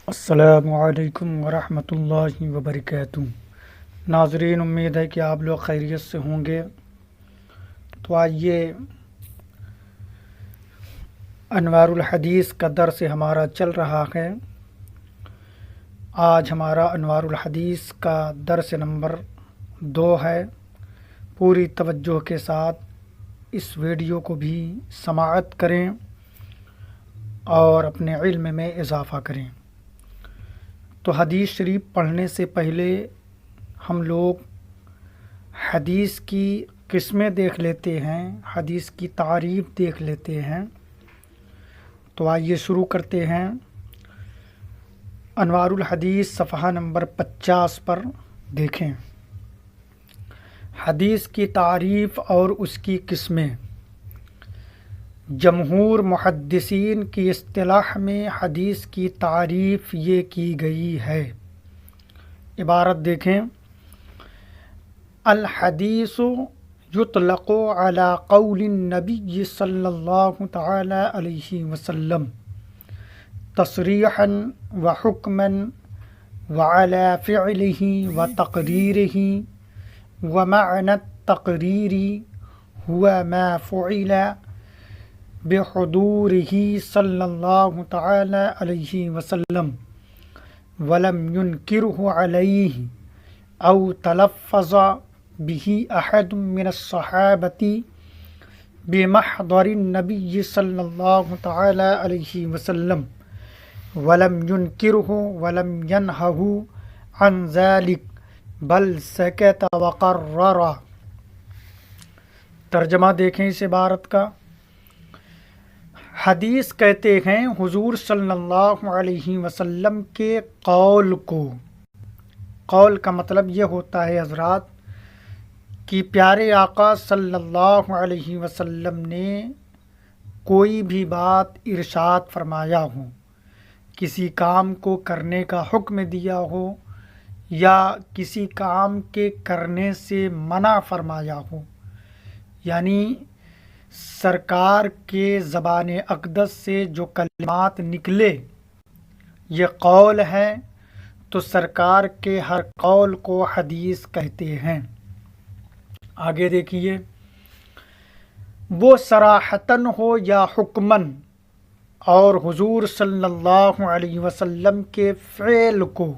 السلام علیکم ورحمۃ اللہ وبرکاتہ۔ ناظرین، امید ہے کہ آپ لوگ خیریت سے ہوں گے۔ تو آئیے انوار الحدیث کا درس ہمارا چل رہا ہے۔ آج ہمارا انوار الحدیث کا درس نمبر 2 ہے۔ پوری توجہ کے ساتھ اس ویڈیو کو بھی سماعت کریں اور اپنے علم میں اضافہ کریں۔ تو حدیث شریف پڑھنے سے پہلے ہم لوگ حدیث کی قسمیں دیکھ لیتے ہیں، حدیث کی تعریف دیکھ لیتے ہیں۔ تو آئیے شروع کرتے ہیں۔ انوار الحدیث صفحہ نمبر 50 پر دیکھیں۔ حدیث کی تعریف اور اس کی قسمیں۔ جمہور محدثین کی اصطلاح میں حدیث کی تعریف یہ کی گئی ہے۔ عبارت دیکھیں: الحدیث یطلق علی قول النبی صلی اللہ تعالی علیہ وسلم تصریحا وحکما وعلی فعلہ وتقریرہ ومعنی التقریر هو ما فعل بحضورہ صلی اللہ تعالی علیہ وسلم ولم ينکرہ علیہ او تلفظ به احد من الصحابۃ بمحضر النبی صلی اللہ تعالی علیہ وسلم ولم ينکرہ ولم ینہہ عن ذلک بل سکت وقرر۔ ترجمہ دیکھیں اس عبارت کا۔ حدیث کہتے ہیں حضور صلی اللہ علیہ وسلم کے قول کو۔ قول کا مطلب یہ ہوتا ہے حضرات کہ پیارے آقا صلی اللہ علیہ وسلم نے کوئی بھی بات ارشاد فرمایا ہو، کسی کام کو کرنے کا حکم دیا ہو یا کسی کام کے کرنے سے منع فرمایا ہو، یعنی سرکار کے زبان اقدس سے جو کلمات نکلے یہ قول ہے، تو سرکار کے ہر قول کو حدیث کہتے ہیں۔ آگے دیکھیے، وہ صراحتاً ہو یا حکماً، اور حضور صلی اللہ علیہ وسلم کے فعل کو،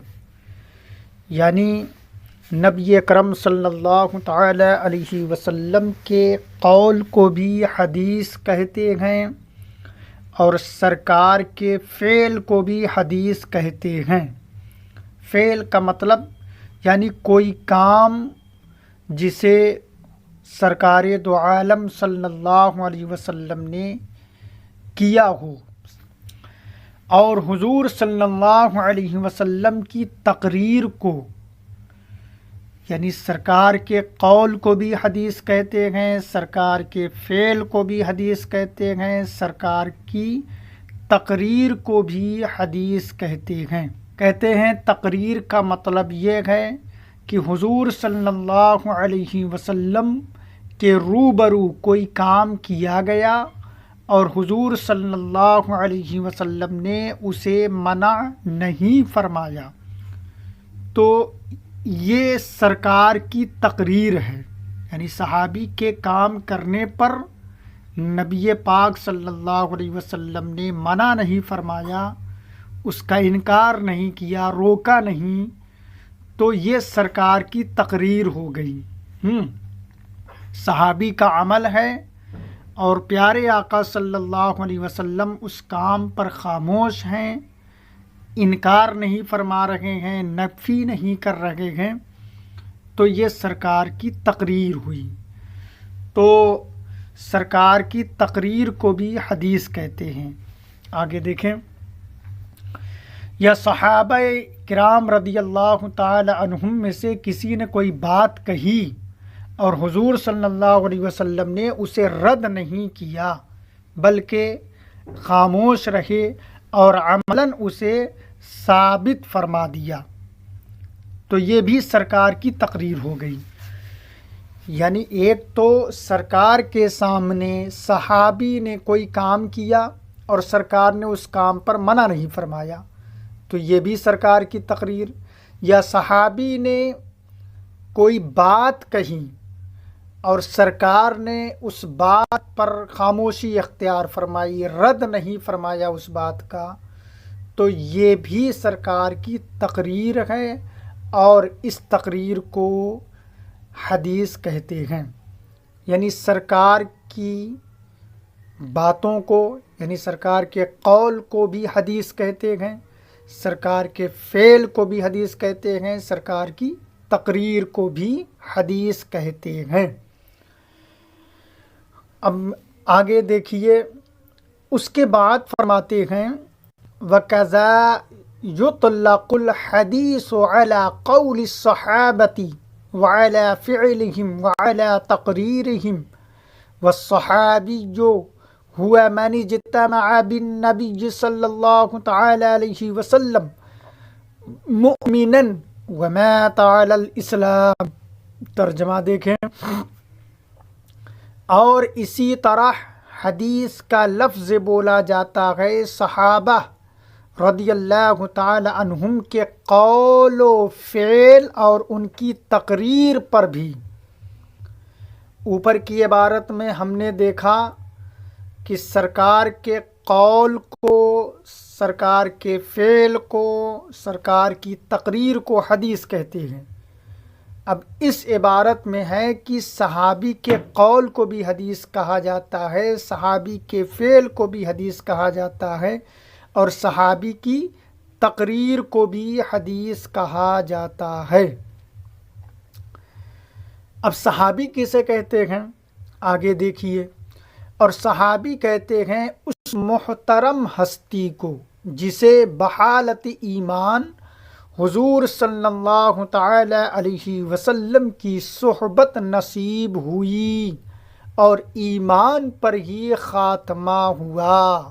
یعنی نبی اکرم صلی اللہ تعالی علیہ وسلم کے قول کو بھی حدیث کہتے ہیں اور سرکار کے فعل کو بھی حدیث کہتے ہیں۔ فعل کا مطلب یعنی کوئی کام جسے سرکار دو عالم صلی اللہ علیہ وسلم نے کیا ہو، اور حضور صلی اللہ علیہ وسلم کی تقریر کو، یعنی سرکار کے قول کو بھی حدیث کہتے ہیں، سرکار کے فعل کو بھی حدیث کہتے ہیں، سرکار کی تقریر کو بھی حدیث کہتے ہیں۔ کہتے ہیں تقریر کا مطلب یہ ہے کہ حضور صلی اللہ علیہ وسلم کے روبرو کوئی کام کیا گیا اور حضور صلی اللہ علیہ وسلم نے اسے منع نہیں فرمایا، تو یہ سرکار کی تقریر ہے۔ یعنی صحابی کے کام کرنے پر نبی پاک صلی اللہ علیہ وسلم نے منع نہیں فرمایا، اس کا انکار نہیں کیا، روکا نہیں، تو یہ سرکار کی تقریر ہو گئی۔ صحابی کا عمل ہے اور پیارے آقا صلی اللہ علیہ وسلم اس کام پر خاموش ہیں، انکار نہیں فرما رہے ہیں، نفی نہیں کر رہے ہیں، تو یہ سرکار کی تقریر ہوئی۔ تو سرکار کی تقریر کو بھی حدیث کہتے ہیں۔ آگے دیکھیں، یا صحابہ کرام رضی اللہ تعالی عنہم میں سے کسی نے کوئی بات کہی اور حضور صلی اللہ علیہ وسلم نے اسے رد نہیں کیا بلکہ خاموش رہے اور عملاً اسے ثابت فرما دیا، تو یہ بھی سرکار کی تقریر ہو گئی۔ یعنی ایک تو سرکار کے سامنے صحابی نے کوئی کام کیا اور سرکار نے اس کام پر منع نہیں فرمایا، تو یہ بھی سرکار کی تقریر، یا صحابی نے کوئی بات کہی اور سرکار نے اس بات پر خاموشی اختیار فرمائی، رد نہیں فرمایا اس بات کا، تو یہ بھی سرکار کی تقریر ہے، اور اس تقریر کو حدیث کہتے ہیں۔ یعنی سرکار کی باتوں کو، یعنی سرکار کے قول کو بھی حدیث کہتے ہیں، سرکار کے فعل کو بھی حدیث کہتے ہیں، سرکار کی تقریر کو بھی حدیث کہتے ہیں۔ اب آگے دیکھیے، اس کے بعد فرماتے ہیں وَكَذَا يُطْلَقُ الْحَدِيثُ عَلَى قَوْلِ الصَّحَابَةِ وَعَلَى فِعْلِهِمْ وَعَلَى تَقْرِيرِهِمْ وَالصَّحَابِيُّ هُوَ مَنِ اجْتَمَعَ بِالنَّبِيِّ صلی اللہ تعالی علیہ وسلم مُؤْمِنًا وَمَاتَ عَلَى الْإِسْلَامِ۔ ترجمہ دیکھیں، اور اسی طرح حدیث کا لفظ بولا جاتا ہے صحابہ رضی اللہ تعالی عنہم کے قول و فعل اور ان کی تقریر پر بھی۔ اوپر کی عبارت میں ہم نے دیکھا کہ سرکار کے قول کو، سرکار کے فعل کو، سرکار کی تقریر کو حدیث کہتے ہیں۔ اب اس عبارت میں ہے کہ صحابی کے قول کو بھی حدیث کہا جاتا ہے، صحابی کے فعل کو بھی حدیث کہا جاتا ہے، اور صحابی کی تقریر کو بھی حدیث کہا جاتا ہے۔ اب صحابی کسے کہتے ہیں آگے دیکھیے، اور صحابی کہتے ہیں اس محترم ہستی کو جسے بحالت ایمان حضور صلی اللہ تعالی علیہ وسلم کی صحبت نصیب ہوئی اور ایمان پر ہی خاتمہ ہوا،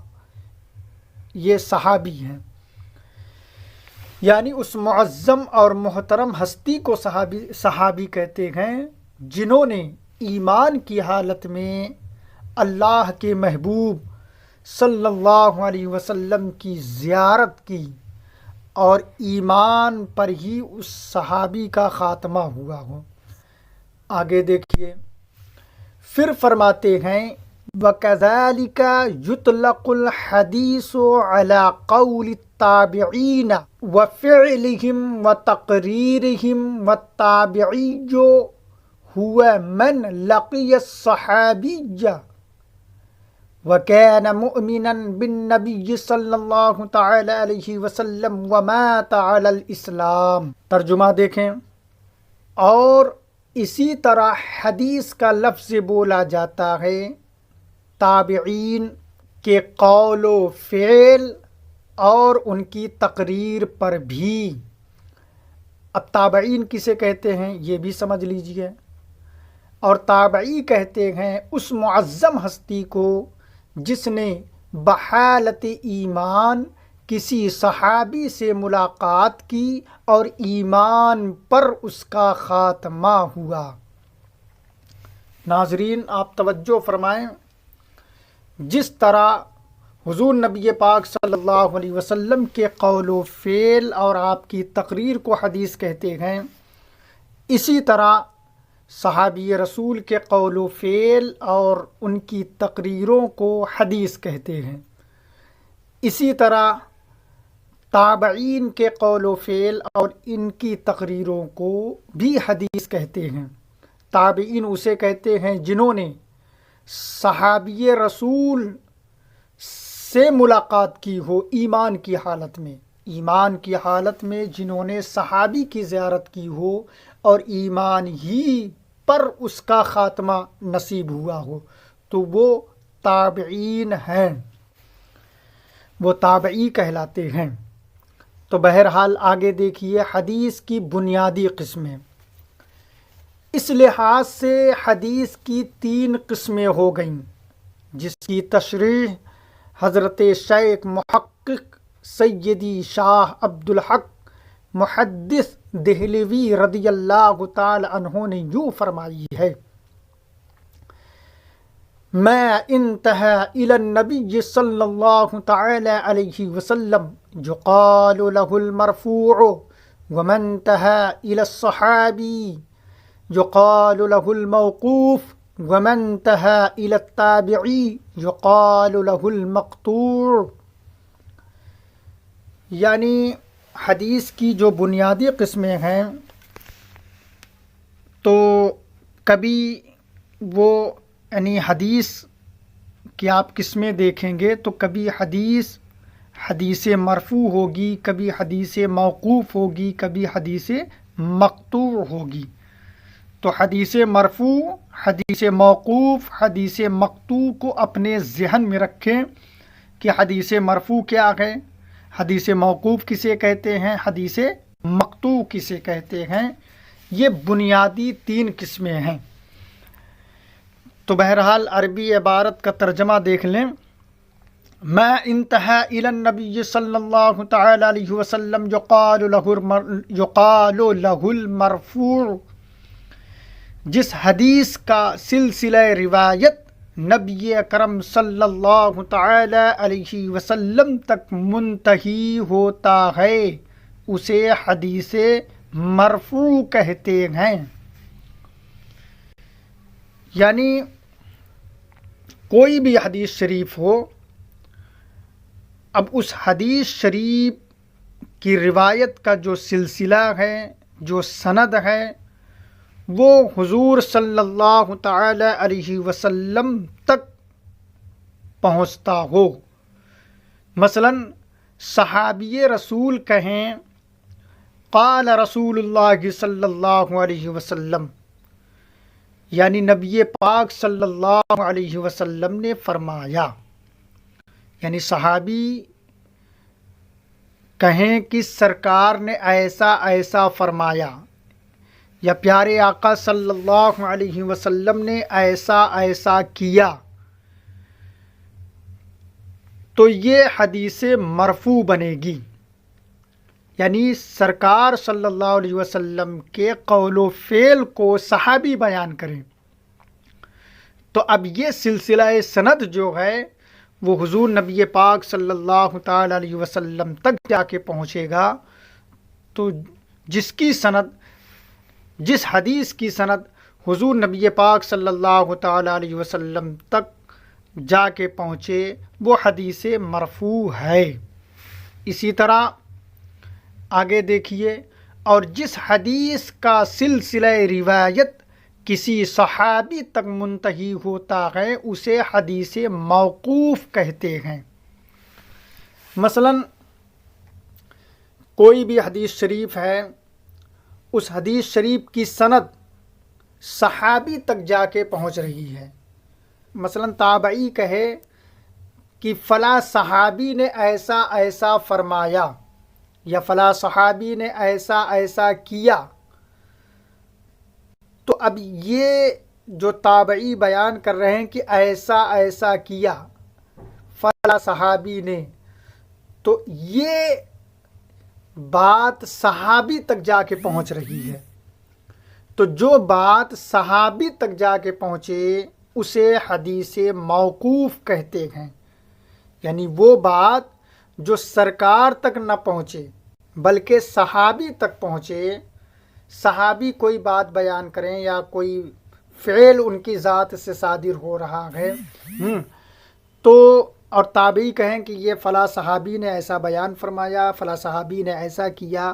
یہ صحابی ہیں۔ یعنی اس معظم اور محترم ہستی کو صحابی کہتے ہیں جنہوں نے ایمان کی حالت میں اللہ کے محبوب صلی اللہ علیہ وسلم کی زیارت کی اور ایمان پر ہی اس صحابی کا خاتمہ ہوا ہو۔ آگے دیکھیے، پھر فرماتے ہیں وَكَذَلِكَ يُطْلَقُ الْحَدِيثُ عَلَى قَوْلِ التَّابِعِينَ وَفِعْلِهِمْ وَتَقْرِيرِهِمْ وَالتَّابِعِيُّ هُوَ مَنْ لَقِيَ الصَّحَابِيَّ وَكَانَ مُؤْمِنًا بِالنَّبِيِّ صلی اللہ تعالی علیہ وسلم وَمَاتَ عَلَى الْإِسْلَامِ۔ ترجمہ دیکھیں، اور اسی طرح حدیث کا لفظ بولا جاتا ہے تابعین کے قول و فعل اور ان کی تقریر پر بھی۔ اب تابعین کسے کہتے ہیں یہ بھی سمجھ لیجئے، اور تابعی کہتے ہیں اس معظم ہستی کو جس نے بحالت ایمان کسی صحابی سے ملاقات کی اور ایمان پر اس کا خاتمہ ہوا۔ ناظرین آپ توجہ فرمائیں، جس طرح حضور نبی پاک صلی اللہ علیہ وسلم کے قول و فعل اور آپ کی تقریر کو حدیث کہتے ہیں، اسی طرح صحابی رسول کے قول و فعل اور ان کی تقریروں کو حدیث کہتے ہیں۔ اسی طرح تابعین کے قول و فعل اور ان کی تقریروں کو بھی حدیث کہتے ہیں۔ تابعین اسے کہتے ہیں جنہوں نے صحابی رسول سے ملاقات کی ہو ایمان کی حالت میں، ایمان کی حالت میں جنہوں نے صحابی کی زیارت کی ہو اور ایمان ہی پر اس کا خاتمہ نصیب ہوا ہو، تو وہ تابعین ہیں، وہ تابعی کہلاتے ہیں۔ تو بہرحال آگے دیکھیے حدیث کی بنیادی قسمیں۔ اس لحاظ سے حدیث کی 3 قسمیں ہو گئیں، جس کی تشریح حضرت شیخ محقق سیدی شاہ عبدالحق محدث دہلوی رضی اللہ تعالی عنہ نے یوں فرمائی ہے ما انتہى إلى النبي صلی اللہ تعالی علیہ وسلم يقال له المرفوع وما انتهى إلى الصحابي يقال له الموقوف وما انتهى إلى التابعي يقال له المقطوع. یعنی حدیث کی جو بنیادی قسمیں ہیں تو کبھی وہ یعنی حدیث کی آپ قسمیں دیکھیں گے تو کبھی حدیث مرفوع ہوگی، کبھی حدیث موقوف ہوگی، کبھی حدیث مقطوع ہوگی. تو حدیث مرفوع، حدیث موقوف، حدیث مقطوع کو اپنے ذہن میں رکھیں کہ حدیث مرفوع کیا ہے، حدیث موقوف کسے کہتے ہیں، حدیث مقطوع کسے کہتے ہیں. یہ بنیادی 3 قسمیں ہیں. تو بہرحال عربی عبارت کا ترجمہ دیکھ لیں. ما انتہى الى النبی صلی اللہ تعالی علیہ وسلم یقال له المرفوع، جس حدیث کا سلسلہ روایت نبی اکرم صلی اللہ تعالی علیہ وسلم تک منتہی ہوتا ہے اسے حدیث مرفوع کہتے ہیں. یعنی کوئی بھی حدیث شریف ہو، اب اس حدیث شریف کی روایت کا جو سلسلہ ہے، جو سند ہے، وہ حضور صلی اللہ تعالی علیہ وسلم تک پہنچتا ہو. مثلا صحابی رسول کہیں قال رسول اللہ صلی اللہ علیہ وسلم، یعنی نبی پاک صلی اللہ علیہ وسلم نے فرمایا. یعنی صحابی کہیں کہ سرکار نے ایسا ایسا فرمایا، یا پیارے آقا صلی اللہ علیہ وسلم نے ایسا ایسا کیا، تو یہ حدیث مرفوع بنے گی. یعنی سرکار صلی اللہ علیہ وسلم کے قول و فعل کو صحابی بیان کریں. تو اب یہ سلسلہ سند جو ہے وہ حضور نبی پاک صلی اللہ تعالی علیہ وسلم تک جا کے پہنچے گا. تو جس حدیث کی سند حضور نبی پاک صلی اللہ تعالی علیہ وسلم تک جا کے پہنچے وہ حدیث مرفوع ہے. اسی طرح آگے دیکھیے، اور جس حدیث کا سلسلہ روایت کسی صحابی تک منتہی ہوتا ہے اسے حدیث موقوف کہتے ہیں. مثلا کوئی بھی حدیث شریف ہے، اس حدیث شریف کی سند صحابی تک جا کے پہنچ رہی ہے. مثلا تابعی کہے کہ فلاں صحابی نے ایسا ایسا فرمایا، یا فلاں صحابی نے ایسا ایسا کیا، تو اب یہ جو تابعی بیان کر رہے ہیں کہ ایسا ایسا کیا فلاں صحابی نے، تو یہ بات صحابی تک جا کے پہنچ رہی ہے. تو جو بات صحابی تک جا کے پہنچے اسے حدیث موقوف کہتے ہیں. یعنی وہ بات جو سرکار تک نہ پہنچے بلکہ صحابی تک پہنچے. صحابی کوئی بات بیان کریں یا کوئی فعل ان کی ذات سے صادر ہو رہا ہے تو اور تابعی کہیں کہ یہ فلاں صحابی نے ایسا بیان فرمایا، فلاں صحابی نے ایسا کیا،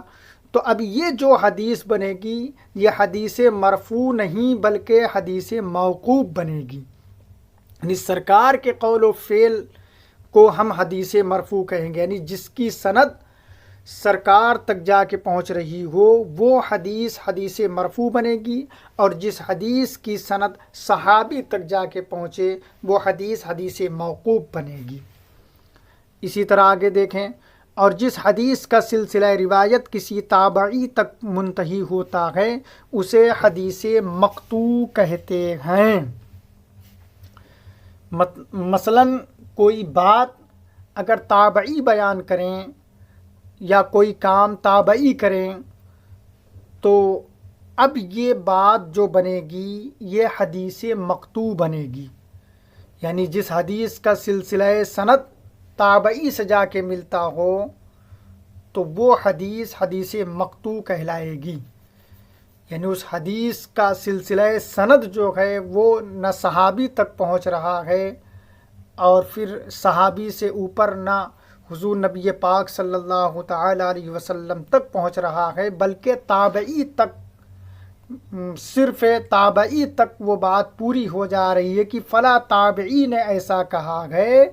تو اب یہ جو حدیث بنے گی یہ حدیث مرفوع نہیں بلکہ حدیث موقوف بنے گی. یعنی سرکار کے قول و فعل کو ہم حدیث مرفوع کہیں گے. یعنی جس کی سند سرکار تک جا کے پہنچ رہی ہو وہ حدیث مرفوع بنے گی، اور جس حدیث کی سند صحابی تک جا کے پہنچے وہ حدیث موقوف بنے گی. اسی طرح آگے دیکھیں، اور جس حدیث کا سلسلہ روایت کسی تابعی تک منتہی ہوتا ہے اسے حدیث مقطوع کہتے ہیں. مثلا کوئی بات اگر تابعی بیان کریں یا کوئی کام تابعی کریں تو اب یہ بات جو بنے گی یہ حدیث مقطوع بنے گی. یعنی جس حدیث کا سلسلہ سند تابعی سے جا کے ملتا ہو تو وہ حدیث حدیث مقطوع کہلائے گی. یعنی اس حدیث کا سلسلہ سند جو ہے وہ نہ صحابی تک پہنچ رہا ہے اور پھر صحابی سے اوپر نہ حضور نبی پاک صلی اللہ تعالی علیہ وسلم تک پہنچ رہا ہے، بلکہ تابعی تک، صرف تابعی تک وہ بات پوری ہو جا رہی ہے کہ فلاں تابعی نے ایسا کہا ہے،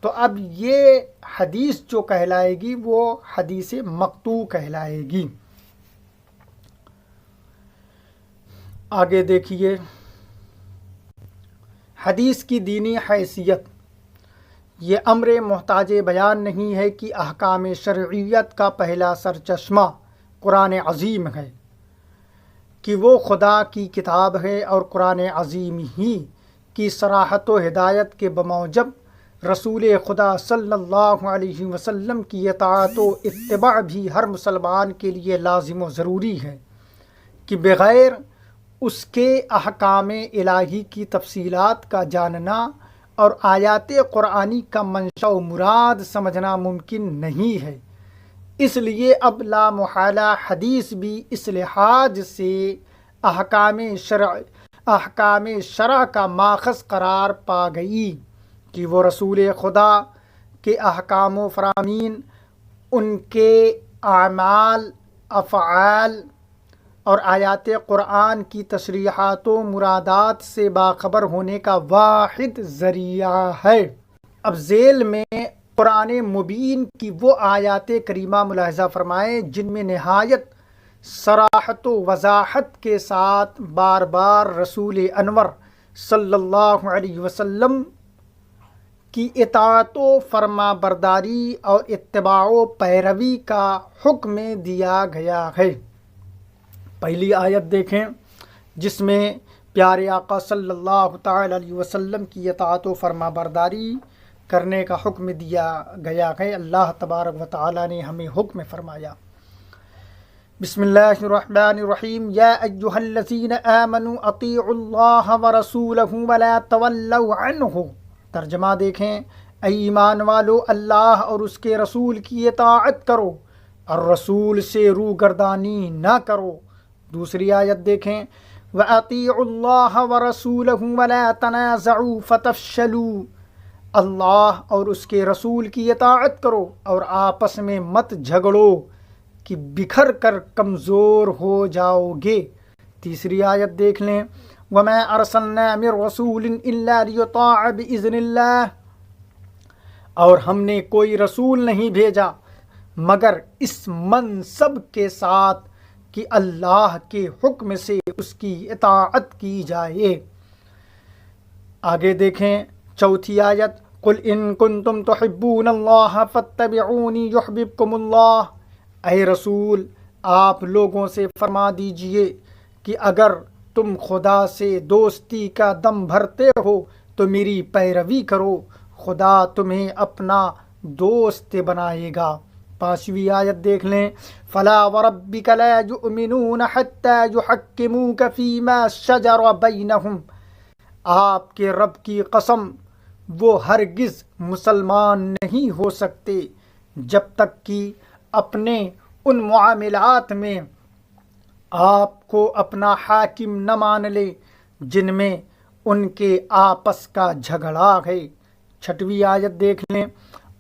تو اب یہ حدیث جو کہلائے گی وہ حدیث مقطوع کہلائے گی. آگے دیکھیے حدیث کی دینی حیثیت. یہ امر محتاج بیان نہیں ہے کہ احکام شرعیت کا پہلا سرچشمہ قرآن عظیم ہے، کہ وہ خدا کی کتاب ہے اور قرآن عظیم ہی کی صراحت و ہدایت کے بموجب رسول خدا صلی اللہ علیہ وسلم کی اطاعت و اتباع بھی ہر مسلمان کے لیے لازم و ضروری ہے، کہ بغیر اس کے احکام الہی کی تفصیلات کا جاننا اور آیات قرآنی کا منشا و مراد سمجھنا ممکن نہیں ہے. اس لیے اب لا محالہ حدیث بھی اس لحاظ سے احکام شرع کا ماخذ قرار پا گئی کہ وہ رسول خدا کے احکام و فرامین، ان کے اعمال، افعال اور آیات قرآن کی تشریحات و مرادات سے باخبر ہونے کا واحد ذریعہ ہے. اب ذیل میں قرآن مبین کی وہ آیات کریمہ ملاحظہ فرمائیں جن میں نہایت صراحت و وضاحت کے ساتھ بار بار رسول انور صلی اللہ علیہ وسلم کی اطاعت و فرما برداری اور اتباع و پیروی کا حکم دیا گیا ہے. پہلی آیت دیکھیں جس میں پیارے آقا صلی اللہ تعالی علیہ وسلم کی اطاعت و فرما برداری کرنے کا حکم دیا گیا ہے. اللہ تبارک و تعالی نے ہمیں حکم فرمایا. بسم اللہ الرحمن الرحیم. یا ایھا الذین آمنوا اطیعوا اللہ ورسولہ ولا تولوا عنہ. ترجمہ دیکھیں، اے ایمان والو اللہ اور اس کے رسول کی اطاعت کرو اور رسول سے روگردانی نہ کرو. دوسری آیت دیکھیں، وَأَطِيعُوا اللَّهَ وَرَسُولَهُ وَلَا تَنَازَعُوا فَتَفْشَلُوا. اللہ اور اس کے رسول کی اطاعت کرو اور آپس میں مت جھگڑو کہ بکھر کر کمزور ہو جاؤ گے. تیسری آیت دیکھ لیں، وَمَا أَرْسَلْنَا مِن رَّسُولٍ إِلَّا لِيُطَاعَ بِإِذْنِ اللَّهِ. اور ہم نے کوئی رسول نہیں بھیجا مگر اس منصب کے ساتھ کہ اللہ کے حکم سے اس کی اطاعت کی جائے. آگے دیکھیں چوتھی آیت، قُلْ إِن كُنتُمْ تُحِبُّونَ اللَّهَ فَاتَّبِعُونِي يُحْبِبْكُمُ اللَّهُ. اے رسول آپ لوگوں سے فرما دیجئے کہ اگر تم خدا سے دوستی کا دم بھرتے ہو تو میری پیروی کرو، خدا تمہیں اپنا دوست بنائے گا. پانچویں آیت دیکھ لیں، فلا وربک لا یؤمنون حتی یحکموک فیما شجر بینہم. آپ کے رب کی قسم وہ ہرگز مسلمان نہیں ہو سکتے جب تک کہ اپنے ان معاملات میں آپ کو اپنا حاکم نہ مان لے جن میں ان کے آپس کا جھگڑا ہے. چھٹویں آیت دیکھ لیں،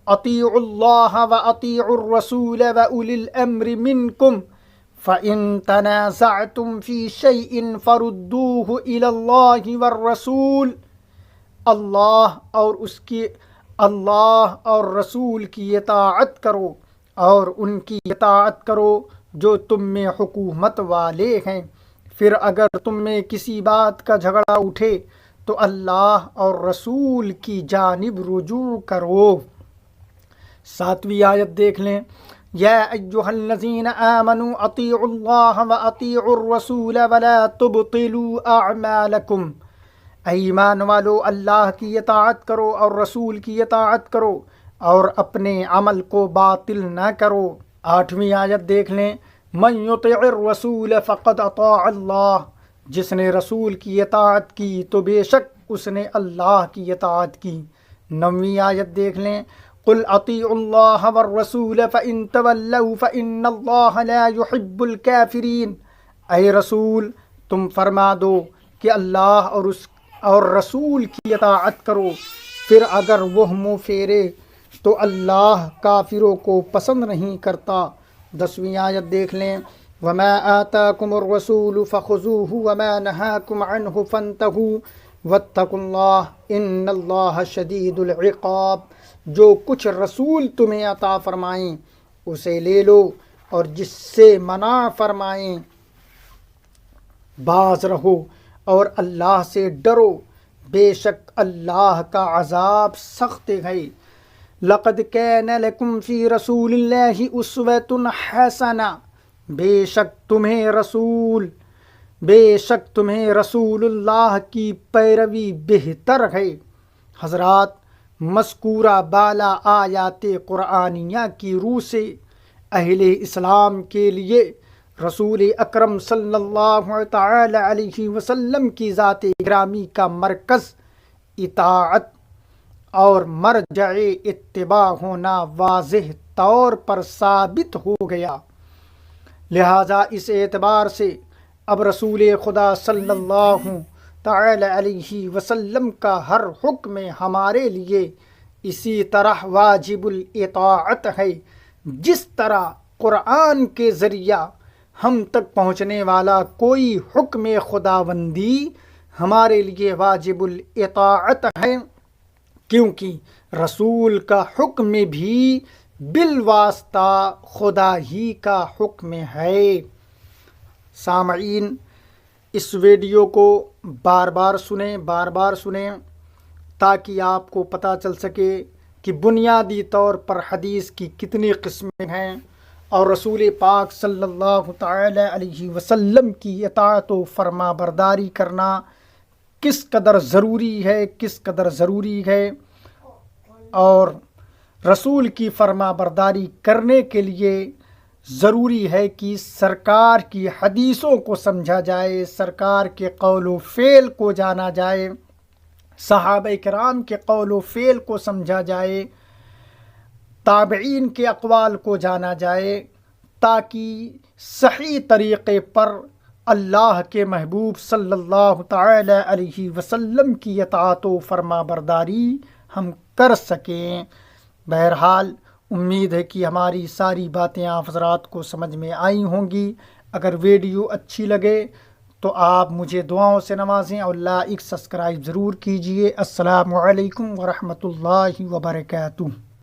اطیعوا اللہ واطیعوا الرسول واولی الامر منکم فإن تنازعتم فی شیء فردوه الی اللہ والرسول. اللہ اور رسول کی اطاعت کرو اور ان کی اطاعت کرو جو تم میں حکومت والے ہیں. پھر اگر تم میں کسی بات کا جھگڑا اٹھے تو اللہ اور رسول کی جانب رجوع کرو. ساتویں آیت دیکھ لیں، یا ایھا الذین آمنوا اطیعوا اللہ واطیعوا الرسول ولا تبطلوا اعمالکم. اے ایمان والو اللہ کی اطاعت کرو اور رسول کی اطاعت کرو اور اپنے عمل کو باطل نہ کرو. آٹھویں آیت دیکھ لیں، من یطع الرسول فقد اطاع اللہ. جس نے رسول کی اطاعت کی تو بے شک اس نے اللہ کی اطاعت کی۔ 9ویں آیت دیکھ لیں، قل اطیعوا اللہ والرسول فإن تولوا فإن اللہ لا يحب الکافرین۔ اے رسول تم فرما دو کہ اللہ اور رسول کی اطاعت کرو، پھر اگر وہ منہ پھیرے تو اللہ کافروں کو پسند نہیں کرتا۔ 10ویں آیت دیکھ لیں، وما آتاکم الرسول فخذوہ وما نہاکم عنہ فانتہوا واتقوا اللہ ان اللہ شدید العقاب۔ جو کچھ رسول تمہیں عطا فرمائیں اسے لے لو، اور جس سے منع فرمائیں باز رہو، اور اللہ سے ڈرو، بے شک اللہ کا عذاب سخت ہے۔ لقد كان لكم في رسول الله اسوة حسنہ، بے شک تمہیں رسول اللہ کی پیروی بہتر ہے۔ حضرات، مذکورہ بالا آیات قرآنیہ کی روح سے اہل اسلام کے لیے رسول اکرم صلی اللہ تعالی علیہ وسلم کی ذات گرامی کا مرکز اطاعت اور مرجع اتباع ہونا واضح طور پر ثابت ہو گیا۔ لہٰذا اس اعتبار سے اب رسول خدا صلی اللہ تعالی علیہ وسلم کا ہر حکم ہمارے لیے اسی طرح واجب الاطاعت ہے، جس طرح قرآن کے ذریعہ ہم تک پہنچنے والا کوئی حکم خداوندی ہمارے لیے واجب الاطاعت ہے، کیونکہ رسول کا حکم بھی بالواسطہ خدا ہی کا حکم ہے۔ سامعین، اس ویڈیو کو بار بار سنیں تاکہ آپ کو پتہ چل سکے کہ بنیادی طور پر حدیث کی کتنی قسمیں ہیں، اور رسول پاک صلی اللہ تعالی علیہ وسلم کی اطاعت و فرما برداری کرنا کس قدر ضروری ہے، اور رسول کی فرما برداری کرنے کے لیے ضروری ہے کہ سرکار کی حدیثوں کو سمجھا جائے، سرکار کے قول و فعل کو جانا جائے، صحابہ کرام کے قول و فعل کو سمجھا جائے، تابعین کے اقوال کو جانا جائے، تاکہ صحیح طریقے پر اللہ کے محبوب صلی اللہ تعالی علیہ وسلم کی اطاعت و فرما برداری ہم کر سکیں۔ بہرحال امید ہے کہ ہماری ساری باتیں آپ حضرات کو سمجھ میں آئی ہوں گی۔ اگر ویڈیو اچھی لگے تو آپ مجھے دعاؤں سے نوازیں اور لائک سبسکرائب ضرور کیجئے۔ السلام علیکم ورحمۃ اللہ وبرکاتہ۔